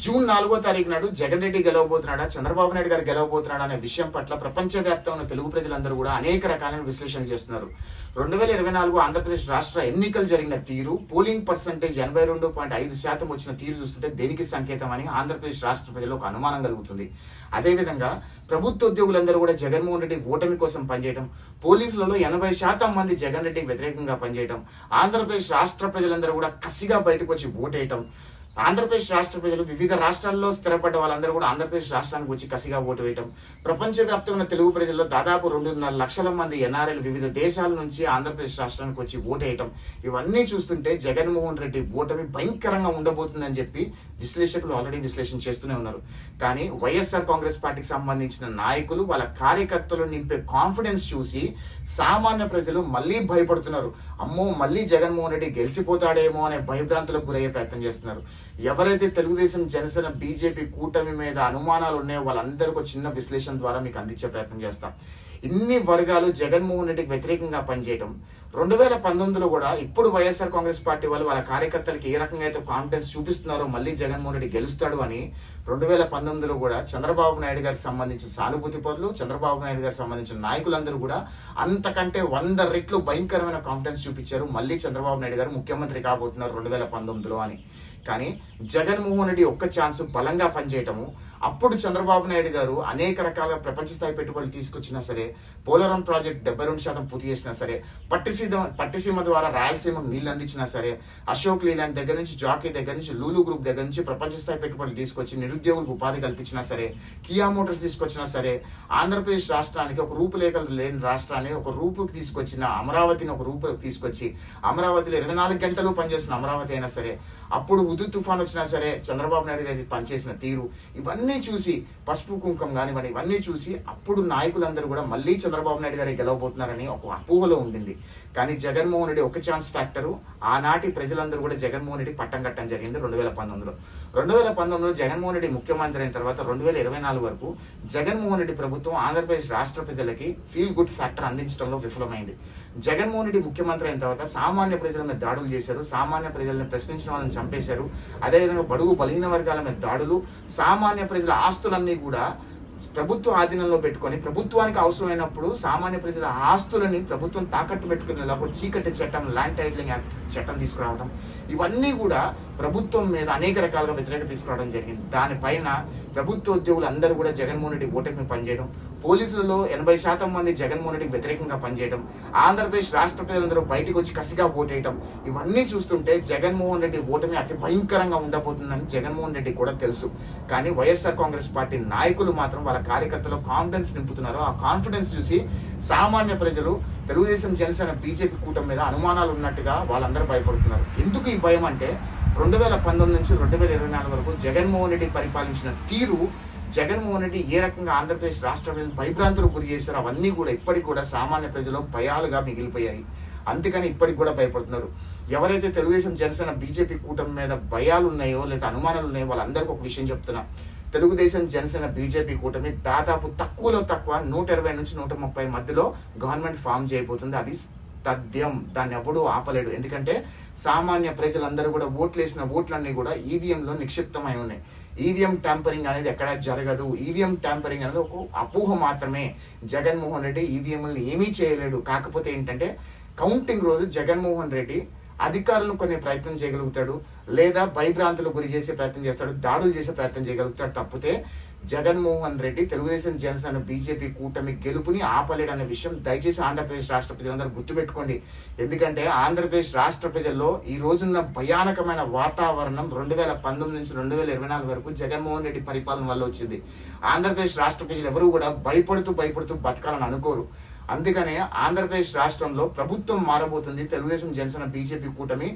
June 4వ తారీఖు నాడు జగన్ రెడ్డి గెలవబోతున్నాడా, చంద్రబాబు నాయుడు గారు గెలవబోతున్నాడా అనే విషయం పట్ల ప్రపంచవ్యాప్తంగా ఉన్న తెలుగు ప్రజలందరూ కూడా అనేక రకాలైన విశ్లేషణ చేస్తున్నారు. 2024 ఆంధ్రప్రదేశ్ రాష్ట్ర ఎన్నికలు జరిగిన తీరు, పోలింగ్ పర్సంటేజ్ 82.5% వచ్చిన తీరు చూస్తుంటే దేనికి సంకేతం అని ఆంధ్రప్రదేశ్ రాష్ట్ర ప్రజల్లో ఒక అనుమానం కలుగుతుంది. అదేవిధంగా ప్రభుత్వ ఉద్యోగులందరూ కూడా జగన్మోహన్ రెడ్డి ఓటమి కోసం పనిచేయడం, పోలీసులలో 80% మంది జగన్ రెడ్డికి వ్యతిరేకంగా పనిచేయడం, ఆంధ్రప్రదేశ్ రాష్ట్ర ప్రజలందరూ కూడా కసిగా బయటకు వచ్చి ఓటేయటం, ఆంధ్రప్రదేశ్ రాష్ట్ర ప్రజలు వివిధ రాష్ట్రాల్లో స్థిరపడ్డ వాళ్ళందరూ కూడా ఆంధ్రప్రదేశ్ రాష్ట్రానికి వచ్చి కసిగా ఓటు వేయటం, ప్రపంచవ్యాప్తంగా ఉన్న తెలుగు ప్రజల్లో దాదాపు 2.5 లక్షల మంది ఎన్ఆర్ఐలు వివిధ దేశాల నుంచి ఆంధ్రప్రదేశ్ రాష్ట్రానికి వచ్చి ఓటు వేయటం, ఇవన్నీ చూస్తుంటే జగన్మోహన్ రెడ్డి ఓటమి భయంకరంగా ఉండబోతుందని చెప్పి విశ్లేషకులు ఆల్రెడీ విశ్లేషణ చేస్తూనే ఉన్నారు. కానీ వైఎస్ఆర్ కాంగ్రెస్ పార్టీకి సంబంధించిన నాయకులు వాళ్ళ కార్యకర్తలు నింపే కాన్ఫిడెన్స్ చూసి సామాన్య ప్రజలు మళ్ళీ భయపడుతున్నారు. అమ్మో, మళ్ళీ జగన్మోహన్ రెడ్డి గెలిచిపోతాడేమో అనే భయభ్రాంతులకు గురయ్యే ప్రయత్నం చేస్తున్నారు. ఎవరైతే తెలుగుదేశం, జనసేన, బీజేపీ కూటమి మీద అనుమానాలు ఉన్నాయో వాళ్ళందరికీ ఒక చిన్న విశ్లేషణ ద్వారా మీకు అందించే ప్రయత్నం చేస్తాం. ఇన్ని వర్గాలు జగన్మోహన్ రెడ్డికి వ్యతిరేకంగా పనిచేయటం 2019లో కూడా ఇప్పుడు వైఎస్ఆర్ కాంగ్రెస్ పార్టీ వాళ్ళు వాళ్ళ కార్యకర్తలకు ఏ రకంగా అయితే కాన్ఫిడెన్స్ చూపిస్తున్నారో మళ్ళీ జగన్మోహన్ రెడ్డి గెలుస్తాడు అని 2019లో కూడా చంద్రబాబు నాయుడు గారికి సంబంధించిన సానుభూతి పరులు, చంద్రబాబు నాయుడు గారికి సంబంధించిన నాయకులందరూ కూడా అంతకంటే 100 రెట్లు భయంకరమైన కాన్ఫిడెన్స్ చూపించారు. మళ్ళీ చంద్రబాబు నాయుడు గారు ముఖ్యమంత్రి కాబోతున్నారు 2019లో అని. కానీ జగన్మోహన్ రెడ్డి ఒక్క ఛాన్స్ బలంగా పనిచేయటము, అప్పుడు చంద్రబాబు నాయుడు గారు అనేక రకాల ప్రపంచ స్థాయి పెట్టుబడులు తీసుకొచ్చినా సరే, పోలవరం ప్రాజెక్ట్ 72% పూర్తి చేసినా సరే, పట్టిసీమ ద్వారా రాయలసీమకు నీళ్లు అందించినా సరే, అశోక్ లీలాండ్ దగ్గర నుంచి, జాకీ దగ్గర నుంచి, లూలు గ్రూప్ దగ్గర నుంచి ప్రపంచ స్థాయి పెట్టుబడులు తీసుకొచ్చి నిరుద్యోగులకు ఉపాధి కల్పించినా సరే, కియా మోటార్స్ తీసుకొచ్చినా సరే, ఆంధ్రప్రదేశ్ రాష్ట్రానికి ఒక రూపురేఖలు లేని రాష్ట్రాన్ని ఒక రూపుకి తీసుకొచ్చిన, అమరావతిని ఒక రూపుకి తీసుకొచ్చి అమరావతిలో 24 గంటలు పనిచేసిన అమరావతి అయినా సరే, అప్పుడు హుదూ తుఫాన్ వచ్చినా సరే చంద్రబాబు నాయుడు గారి పనిచేసిన తీరు, ఇవన్నీ చూసి పసుపు కుంకం కానివ్వండి, ఇవన్నీ చూసి అప్పుడు నాయకులందరూ కూడా మళ్ళీ చంద్రబాబు నాయుడు గారి గెలవబోతున్నారని ఒక అపోహలో ఉండింది. కానీ జగన్మోహన్ రెడ్డి ఒక ఛాన్స్ ఫ్యాక్టరు, ఆనాటి ప్రజలందరూ కూడా జగన్మోహన్ రెడ్డి పట్టం కట్టడం జరిగింది 2019లో. 2019లో జగన్మోహన్ రెడ్డి ముఖ్యమంత్రి అయిన తర్వాత 2024 వరకు జగన్మోహన్ రెడ్డి ప్రభుత్వం ఆంధ్రప్రదేశ్ రాష్ట్ర ప్రజలకి ఫీల్ గుడ్ ఫ్యాక్టర్ అందించడంలో విఫలమైంది. జగన్మోహన్ రెడ్డి ముఖ్యమంత్రి అయిన తర్వాత సామాన్య ప్రజల మీద దాడులు చేశారు, సామాన్య ప్రజలను ప్రశ్నించిన వాళ్ళని చంపేశారు, అదేవిధంగా బడుగు బలహీన వర్గాల మీద దాడులు, సామాన్య ప్రజల ఆస్తులన్నీ కూడా ప్రభుత్వ ఆధీనంలో పెట్టుకొని ప్రభుత్వానికి అవసరమైనప్పుడు సామాన్య ప్రజల ఆస్తులని ప్రభుత్వం తాకట్టు పెట్టుకునేలా ఒక చీకటి చట్టం, ల్యాండ్ టైటిలింగ్ యాక్ట్ చట్టం తీసుకురావడం, ఇవన్నీ కూడా ప్రభుత్వం మీద అనేక రకాలుగా వ్యతిరేకత తీసుకురావడం జరిగింది. దానిపైన ప్రభుత్వ ఉద్యోగులు అందరూ కూడా జగన్మోహన్ రెడ్డి ఓటమి పనిచేయడం, పోలీసులలో 80% మంది జగన్మోహన్ రెడ్డికి వ్యతిరేకంగా పనిచేయడం, ఆంధ్రప్రదేశ్ రాష్ట్ర ప్రజలందరూ బయటకు వచ్చి కసిగా ఓటేయడం, ఇవన్నీ చూస్తుంటే జగన్మోహన్ రెడ్డి ఓటమి అతి భయంకరంగా ఉండబోతుందని జగన్మోహన్ రెడ్డి కూడా తెలుసు. కానీ వైఎస్ఆర్ కాంగ్రెస్ పార్టీ నాయకులు మాత్రం వాళ్ళ కార్యకర్తలు కాన్ఫిడెన్స్ నింపుతున్నారు. ఆ కాన్ఫిడెన్స్ చూసి సామాన్య ప్రజలు తెలుగుదేశం, జనసేన, బీజేపీ కూటమి మీద అనుమానాలు ఉన్నట్టుగా వాళ్ళందరూ భయపడుతున్నారు. ఎందుకు ఈ భయం అంటే 2019 నుంచి 2024 వరకు జగన్మోహన్ రెడ్డి పరిపాలించిన తీరు, జగన్మోహన్ రెడ్డి ఏ రకంగా ఆంధ్రప్రదేశ్ రాష్ట్ర ప్రజలను భయభ్రాంతులకు గురి చేశారో అవన్నీ కూడా ఇప్పటికి కూడా సామాన్య ప్రజలు భయాలుగా మిగిలిపోయాయి. అందుకని ఇప్పటికి కూడా భయపడుతున్నారు. ఎవరైతే తెలుగుదేశం, జనసేన, బీజేపీ కూటమి మీద భయాలు ఉన్నాయో లేదా అనుమానాలు ఉన్నాయో వాళ్ళందరికీ ఒక విషయం చెప్తున్నా. తెలుగుదేశం, జనసేన, బీజేపీ కూటమి దాదాపు తక్కువలో తక్కువ 120 నుంచి 130 మధ్యలో గవర్నమెంట్ ఫామ్ చేయబోతుంది. అది తథ్యం, దాన్ని ఎవడూ ఆపలేడు. ఎందుకంటే సామాన్య ప్రజలందరూ కూడా ఓట్లేసిన ఓట్లన్నీ కూడా ఈవీఎంలో నిక్షిప్తమై ఉన్నాయి. ఈవీఎం ట్యాంపరింగ్ అనేది ఎక్కడా జరగదు. ఈవీఎం ట్యాంపరింగ్ అనేది ఒక అపోహ మాత్రమే. జగన్మోహన్ రెడ్డి ఈవీఎంలను ఏమీ చేయలేడు. కాకపోతే ఏంటంటే కౌంటింగ్ రోజు జగన్మోహన్ రెడ్డి అధికారులను కొన్ని ప్రయత్నం చేయగలుగుతాడు, లేదా భయభ్రాంతులు గురి చేసే ప్రయత్నం చేస్తాడు, దాడులు చేసే ప్రయత్నం చేయగలుగుతాడు. తప్పితే జగన్మోహన్ రెడ్డి తెలుగుదేశం, జనసేన, బీజేపీ కూటమి గెలుపుని ఆపలేడు అనే విషయం దయచేసి ఆంధ్రప్రదేశ్ రాష్ట్ర ప్రజలందరూ గుర్తుపెట్టుకోండి. ఎందుకంటే ఆంధ్రప్రదేశ్ రాష్ట్ర ప్రజల్లో ఈ రోజున్న భయానకమైన వాతావరణం 2019 నుంచి 2024 వరకు జగన్మోహన్ రెడ్డి పరిపాలన వల్ల వచ్చింది. ఆంధ్రప్రదేశ్ రాష్ట్ర ప్రజలు ఎవరు కూడా భయపడుతూ బతకాలని అనుకోరు. అందుకనే ఆంధ్రప్రదేశ్ రాష్ట్రంలో ప్రభుత్వం మారబోతుంది. తెలుగుదేశం, జనసేన, బీజేపీ కూటమి